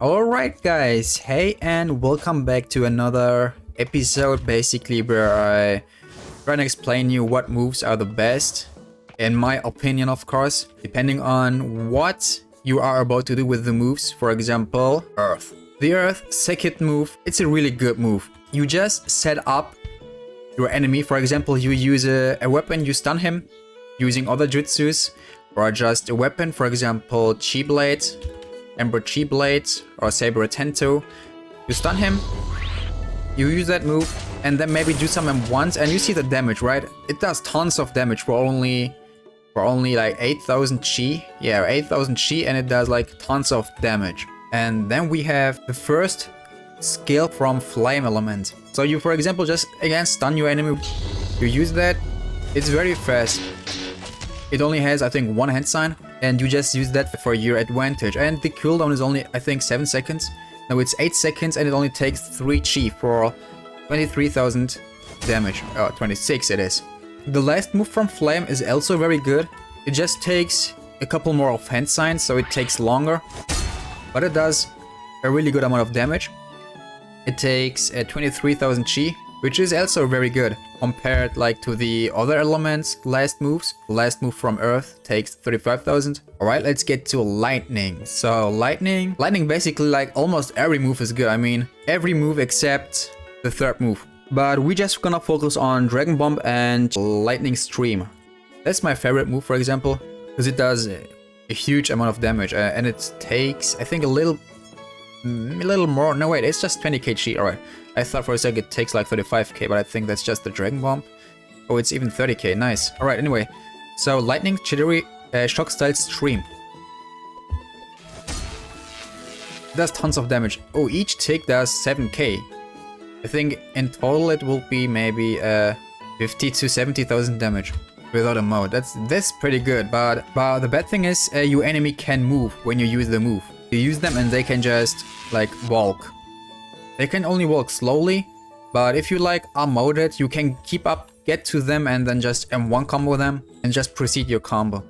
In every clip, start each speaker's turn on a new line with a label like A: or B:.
A: Alright guys, hey and welcome back to another episode basically where I try to explain you what moves are the best, in my opinion of course, depending on what you are about to do with the moves. For example, Earth. The Earth second move, it's a really good move. You just set up your enemy. For example, you use a weapon, you stun him using other jutsus, or just a weapon, for example, Chi Blade, Ember Chi Blade, or Saber Atento. You stun him, you use that move, and then maybe do some M1s, and you see the damage, right? It does tons of damage for only like 8,000 Chi. Yeah, 8,000 Chi, and it does like tons of damage. And then we have the first skill from Flame Element. So you, for example, just again stun your enemy. You use that. It's very fast. It only has, I think, one hand sign, and you just use that for your advantage. And the cooldown is only, I think, 7 seconds. No, it's 8 seconds, and it only takes 3 Chi for 23,000 damage. 26 it is. The last move from Flame is also very good. It just takes a couple more of hand signs, so it takes longer. But it does a really good amount of damage. It takes 23,000 Chi, which is also very good compared like to the other elements last moves. The last move from Earth takes 35,000. Alright, let's get to Lightning. So Lightning basically, like, almost every move is good. I mean, every move except the third move. But we just gonna focus on Dragon Bomb and Lightning Stream. That's my favorite move, for example, because it does a huge amount of damage, and it takes, I think, a little more. No, wait, it's just 20k Chi. Alright, I thought for a second it takes like 35k, but I think that's just the Dragon Bomb. Oh, it's even 30k. Nice. Alright, anyway, so Lightning, Chidori, Shock Style Stream. It does tons of damage. Oh, each tick does 7k. I think in total it will be maybe 50 to 70,000 damage without a mode. That's pretty good, but the bad thing is your enemy can move when you use the move. You use them and they can just like walk. They can only walk slowly, but if you like are moded, you can keep up, get to them, and then just M1 combo them and just proceed your combo.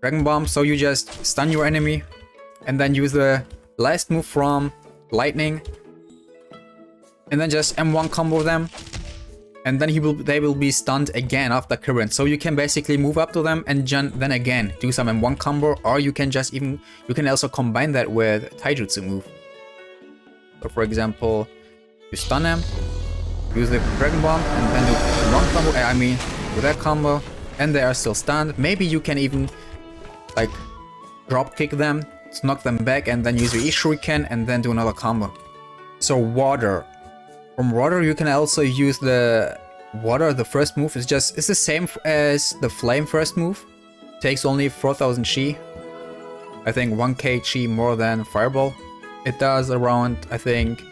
A: Dragon Bomb, so you just stun your enemy and then use the last move from Lightning and then just M1 combo them, and then they will be stunned again after current. So you can basically move up to them and then again do some M1 combo, or you can just you can also combine that with Taijutsu move. So for example, you stun them, use the Dragon Bomb, and then do M1 combo. I mean, with that combo, and they are still stunned. Maybe you can even like drop kick them to knock them back, and then use your Shuriken and then do another combo. So Water. From Water, you can also use the Water. The first move is it's the same as the Flame first move. Takes only 4,000 Chi. I think 1k Chi more than Fireball. It does around, I think,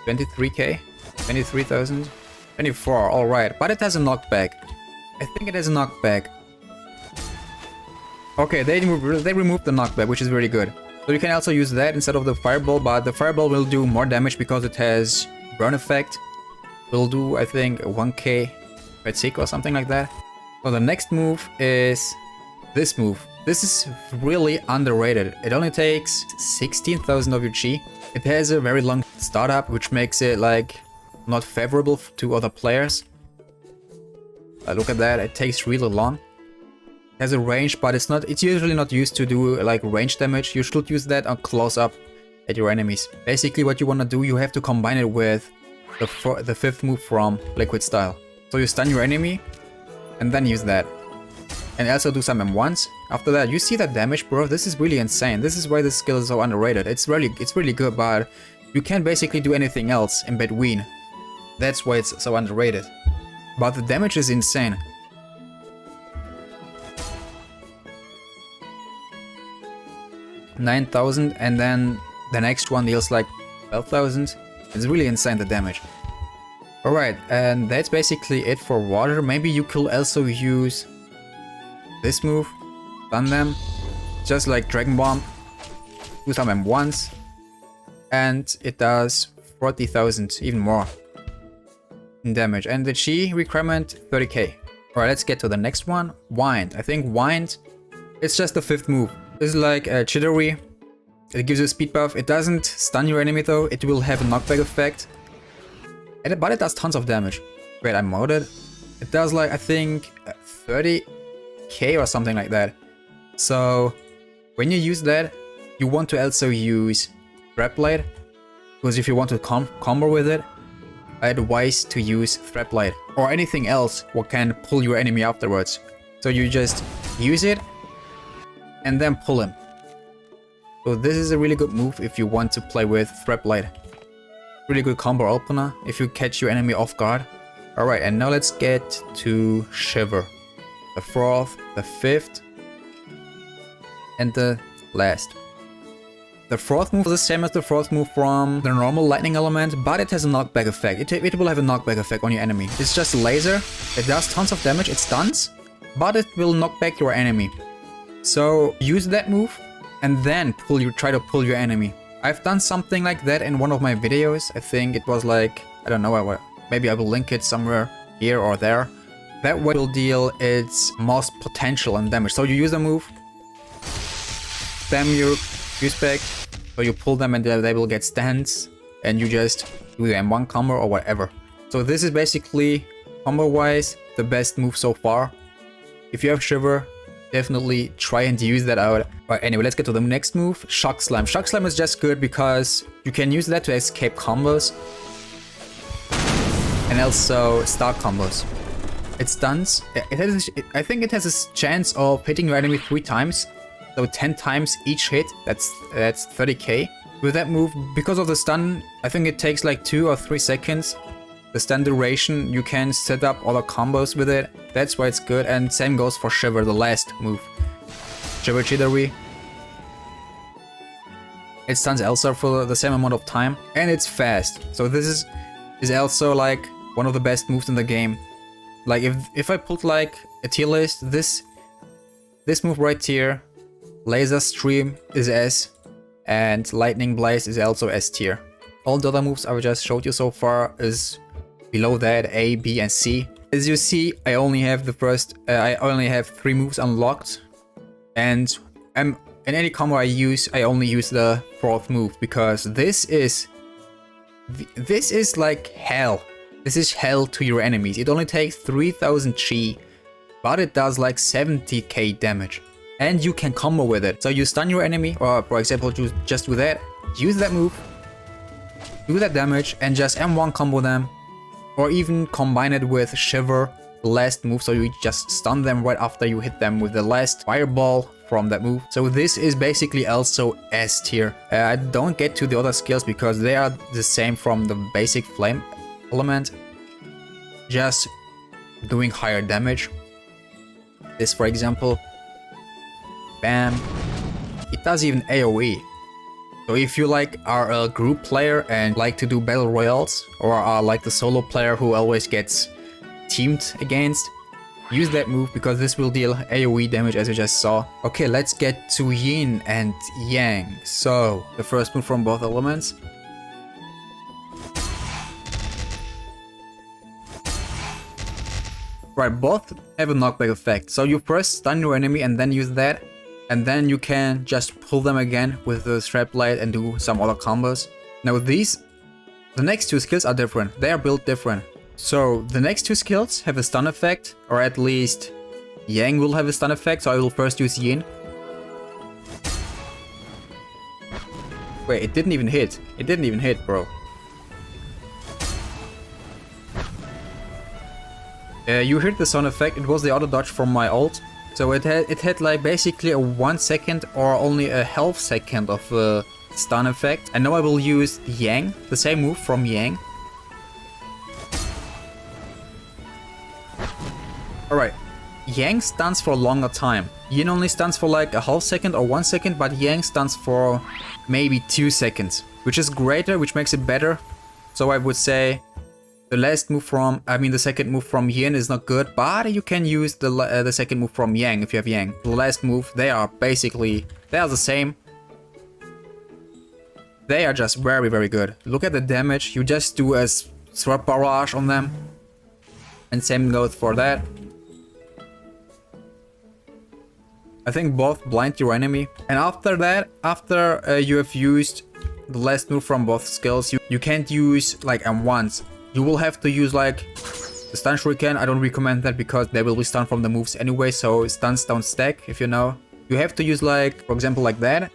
A: 23k, 23,000, 24. All right, but it has a knockback. I think it has a knockback. Okay, they removed the knockback, which is very good. So you can also use that instead of the Fireball, but the Fireball will do more damage because it has burn effect. Will do, I think, 1k per tick or something like that. So the next move is this move. This is really underrated. It only takes 16,000 of your Chi. It has a very long startup, which makes it like not favorable to other players. Look at that, it takes really long. It has a range, but it's usually not used to do like range damage. You should use that on close up at your enemies. Basically what you want to do, you have to combine it with the fifth move from Liquid Style. So you stun your enemy and then use that. And also do some M1s. After that, you see that damage, bro. This is really insane. This is why this skill is so underrated. It's really good, but you can't basically do anything else in between. That's why it's so underrated. But the damage is insane. $9,000, and then the next one deals like 12,000. It's really insane, the damage. Alright, and that's basically it for Water. Maybe you could also use this move, stun them, just like Dragon Bomb, do some M1s, and it does 40,000, even more in damage. And the Chi requirement, 30k. Alright, let's get to the next one, Wind. I think Wind, it's just the fifth move. This is like Chidori, It gives you a speed buff. It doesn't stun your enemy though. It will have a knockback effect. But it does tons of damage. Wait, I modded. It does like, I think, 30k or something like that. So, when you use that, you want to also use Threat Blade. Because if you want to combo with it, I advise to use Threat Blade. Or anything else what can pull your enemy afterwards. So you just use it, and then pull him. So this is a really good move if you want to play with Threat Blade. Really good combo opener if you catch your enemy off guard. Alright, and now let's get to Shiver. The 4th, the 5th, and the last. The 4th move is the same as the 4th move from the normal lightning element, but it has a knockback effect. It will have a knockback effect on your enemy. It's just a laser. It does tons of damage, it stuns, but it will knock back your enemy. So use that move and then try to pull your enemy. I've done something like that in one of my videos. I think it was like, I don't know, maybe I will link it somewhere here or there. That way will deal its most potential and damage. So you use a move, spam your use back, so you pull them and they will get stans, and you just do the M1 combo or whatever. So this is basically, combo wise, the best move so far. If you have Shiver, definitely try and use that out. But anyway, let's get to the next move, Shock Slam. Shock Slam is just good because you can use that to escape combos and also start combos. It stuns. I think it has a chance of hitting your enemy 3 times. So 10 times each hit, that's 30k. With that move, because of the stun, I think it takes like 2 or 3 seconds. The stun duration, you can set up other combos with it. That's why it's good, and same goes for Shiver, the last move. Shiver Chidori. It stuns Elsa for the same amount of time, and it's fast. So this is also like one of the best moves in the game. Like if I put like a tier list, this move right here, Laser Stream is S, and Lightning Blaze is also S tier. All the other moves I just showed you so far is below that, A, B, and C. As you see, I only have 3 moves unlocked, and in any combo I use, I only use the 4th move because this is like hell. This is hell to your enemies. It only takes 3000 chi, but it does like 70k damage. And you can combo with it. So you stun your enemy, or for example, just do that, use that move, do that damage, and just M1 combo them. Or even combine it with Shiver, the last move, so you just stun them right after you hit them with the last fireball from that move. So this is basically also S tier. I don't get to the other skills because they are the same from the basic flame element, just doing higher damage. This, for example, bam, it does even AoE. So if you are a group player and like to do battle royales, or are like the solo player who always gets teamed against, use that move because this will deal AoE damage as you just saw. Okay, let's get to Yin and Yang. So the first move from both elements. Right, both have a knockback effect. So you first stun your enemy and then use that. And then you can just pull them again with the Threat Blade and do some other combos. Now the next 2 skills are different. They are built different. So the next 2 skills have a stun effect, or at least Yang will have a stun effect, so I will first use Yin. Wait, it didn't even hit. It didn't even hit, bro. You heard the sound effect, it was the auto dodge from my ult. So it had like basically a 1 second or only a half second of a stun effect. And now I will use Yang, the same move from Yang. Alright, Yang stuns for a longer time. Yin only stuns for like a half second or 1 second, but Yang stuns for maybe 2 seconds, which is greater, which makes it better. So I would say the second move from Yin is not good, but you can use the second move from Yang if you have Yang. The last move, they are the same. They are just very, very good. Look at the damage, you just do a sword barrage on them. And same goes for that. I think both blind your enemy. And after that, after you have used the last move from both skills, you can't use like once. You will have to use like the stun shuriken. I don't recommend that because they will be stunned from the moves anyway, so stuns don't stack, if you know. You have to use like, for example, like that.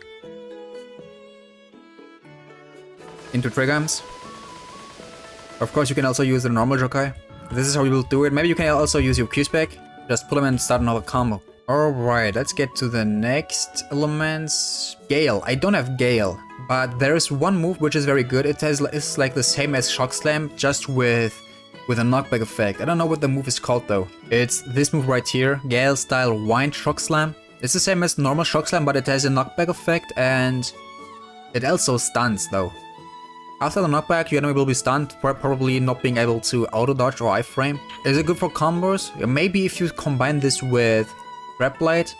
A: Into triggers. Of course, you can also use the normal Jokai. This is how you will do it. Maybe you can also use your Q-Spec. Just pull them and start another combo. Alright, let's get to the next elements. Gale. I don't have Gale, but there is one move which is very good. It's like the same as Shock Slam, just with a knockback effect. I don't know what the move is called though. It's this move right here, Gale style Wind Shock Slam. It's the same as normal Shock Slam, but it has a knockback effect and it also stuns though. After the knockback, your enemy will be stunned, probably not being able to auto-dodge or iframe. Is it good for combos? Maybe if you combine this with Grab Blade,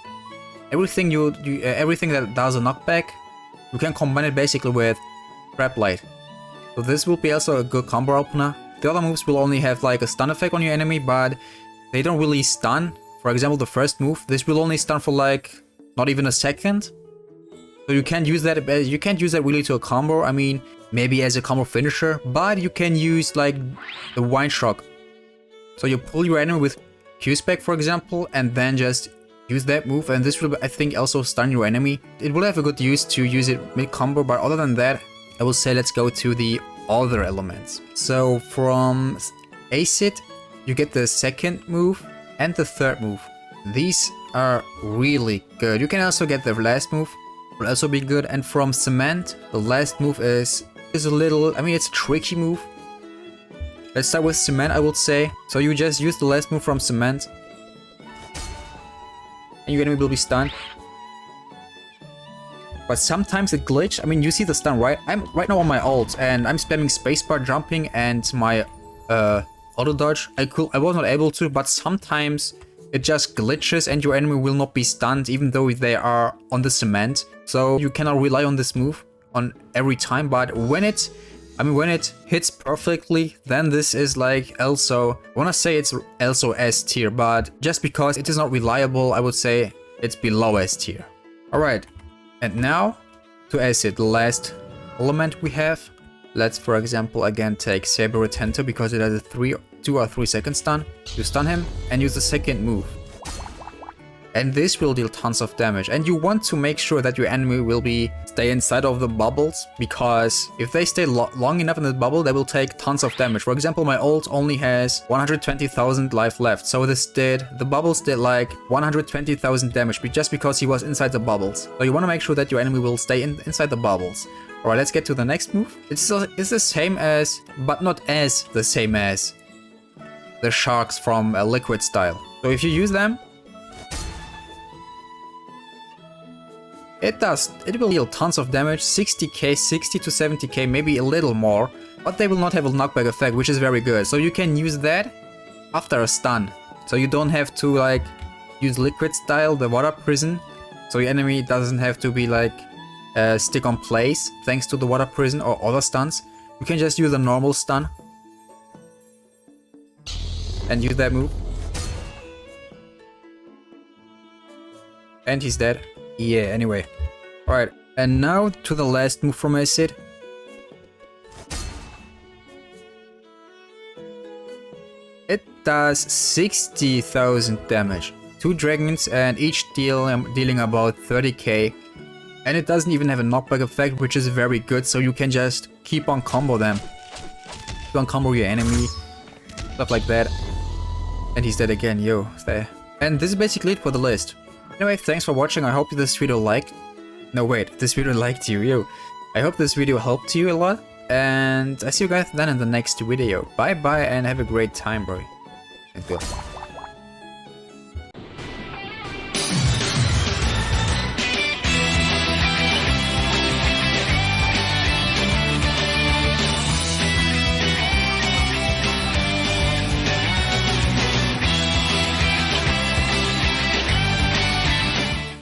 A: everything that does a knockback, you can combine it basically with Grab Blade. So this will be also a good combo opener. The other moves will only have like a stun effect on your enemy, but they don't really stun. For example, the first move, this will only stun for like not even a second. So you can't use that. You can't use that really to a combo. I mean, maybe as a combo finisher, but you can use like the Wind Shock. So you pull your enemy with Q-Spec, for example, and then just use that move, and this will, I think, also stun your enemy. It will have a good use to use it mid-combo, but other than that, I will say let's go to the other elements. So from Acid, you get the second move and the third move. These are really good. You can also get the last move, will also be good. And from Cement, the last move is a little, I mean, it's a tricky move. Let's start with Cement, I would say. So you just use the last move from Cement, and your enemy will be stunned. But sometimes it glitch. I mean, you see the stun, right? I'm right now on my ult, and I'm spamming spacebar jumping and my auto dodge. I was not able to, but sometimes it just glitches and your enemy will not be stunned even though they are on the Cement. So you cannot rely on this move on every time, but when it hits perfectly, then this is like also, I wanna say it's also S tier, but just because it is not reliable, I would say it's below S tier. Alright, and now to Acid, the last element we have. Let's, for example, again take Saber Retento because it has a 2 or 3 second stun. You stun him and use the second move. And this will deal tons of damage. And you want to make sure that your enemy will stay inside of the bubbles, because if they stay long enough in the bubble, they will take tons of damage. For example, my ult only has 120,000 life left. So the bubbles did like 120,000 damage just because he was inside the bubbles. So you want to make sure that your enemy will stay inside the bubbles. Alright, let's get to the next move. It's the same as, but not as the same as the sharks from Liquid style. So if you use them, it will deal tons of damage, 60k, 60 to 70k, maybe a little more, but they will not have a knockback effect, which is very good. So you can use that after a stun. So you don't have to like use Liquid style, the water prison. So your enemy doesn't have to be like stick on place thanks to the water prison or other stuns. You can just use a normal stun and use that move. And he's dead. Yeah, anyway. Alright, and now to the last move from Acid. It does 60,000 damage. 2 dragons and each dealing about 30k. And it doesn't even have a knockback effect, which is very good, so you can just keep on combo them. Keep on combo your enemy, stuff like that. And he's dead again, yo, there. And this is basically it for the list. Anyway, thanks for watching. I hope this video this video liked you, yo. I hope this video helped you a lot, and I see you guys then in the next video. Bye bye and have a great time, bro. And good.